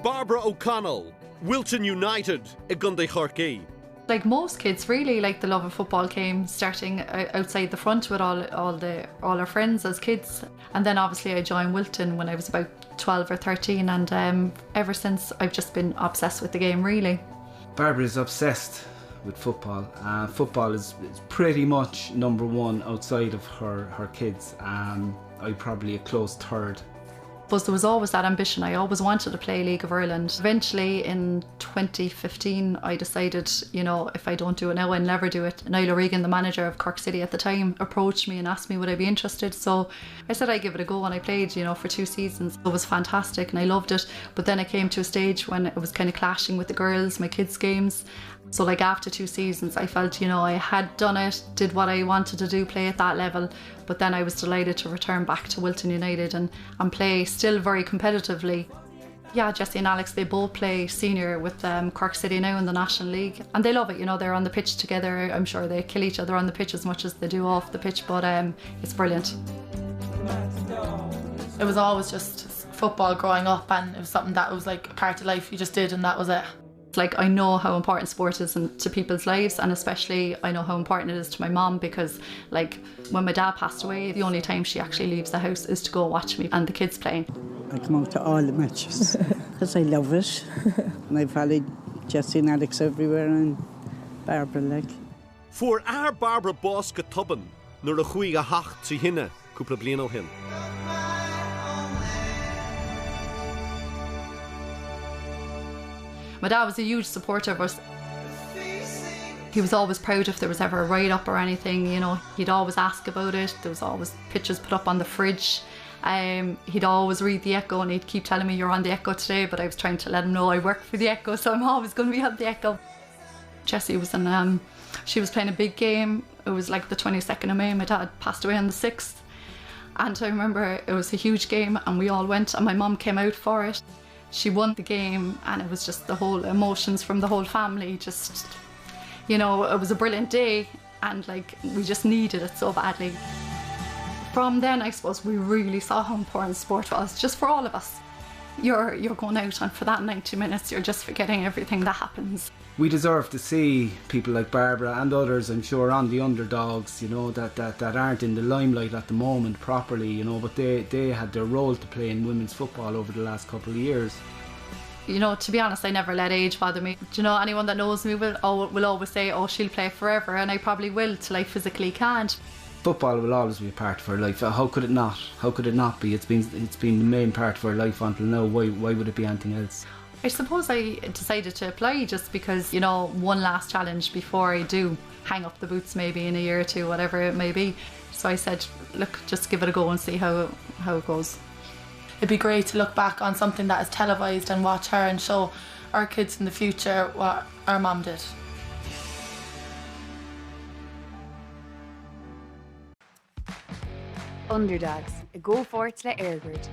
Barbara O'Connell, Wilton United, i Gundy Chorkee. Like most kids, really, like the love of football came starting outside the front with all our friends as kids. And then obviously I joined Wilton when I was about 12 or 13, and ever since I've just been obsessed with the game, really. Barbara is obsessed with football. Football is pretty much number one outside of her kids. I'm probably a close third. But there was always that ambition. I always wanted to play League of Ireland. Eventually in 2015 I decided, you know, if I don't do it now I'll never do it. Niall O'Regan, the manager of Cork City at the time, approached me and asked me would I be interested. So I said I'd give it a go, and I played, you know, for 2 seasons. It was fantastic and I loved it. But then it came to a stage when it was kind of clashing with the girls, my kids' games. So like after 2 seasons I felt, you know, I had done it, did what I wanted to do, play at that level. But then I was delighted to return back to Wilton United and play still very competitively. Yeah, Jessie and Alex, they both play senior with Cork City now in the National League, and they love it. You know, they're on the pitch together. I'm sure they kill each other on the pitch as much as they do off the pitch, but it's brilliant. It was always just football growing up, and it was something that was like a part of life you just did, and that was it. Like, I know how important sport is to people's lives, and especially I know how important it is to my mom, because like when my dad passed away, the only time she actually leaves the house is to go watch me and the kids playing. I come out to all the matches because I love it, and I followed Jessie and Alex everywhere, and Barbara like. For our Barbara Bosca Tubban, nur a chuig a hacht to hinne, cúpla bliain ó hin. My dad was a huge supporter of us. He was always proud if there was ever a write-up or anything, you know, he'd always ask about it. There was always pictures put up on the fridge. He'd always read the Echo, and he'd keep telling me you're on the Echo today, but I was trying to let him know I work for the Echo, so I'm always going to be on the Echo. Jessie was in, she was playing a big game. It was like the 22nd of May, my dad passed away on the 6th. And I remember it was a huge game and we all went, and my mum came out for it. She won the game, and it was just the whole emotions from the whole family. Just, you know, it was a brilliant day, and like we just needed it so badly. From then, I suppose we really saw how important sport was, just for all of us. You're going out, and for that 90 minutes you're just forgetting everything that happens. We deserve to see people like Barbara and others, I'm sure, on the Underdogs, you know, that aren't in the limelight at the moment properly, you know, but they had their role to play in women's football over the last couple of years. You know, to be honest, I never let age bother me. Do you know, anyone that knows me will always say, oh, she'll play forever, and I probably will till I physically can't. Football will always be a part of her life. How could it not? How could it not be? It's been the main part of her life until now. Why would it be anything else? I suppose I decided to apply just because, you know, one last challenge before I do hang up the boots maybe in a year or two, whatever it may be. So I said, look, just give it a go and see how it goes. It'd be great to look back on something that is televised and watch her and show our kids in the future what our mum did. Underdogs, a go forward le Airgrid.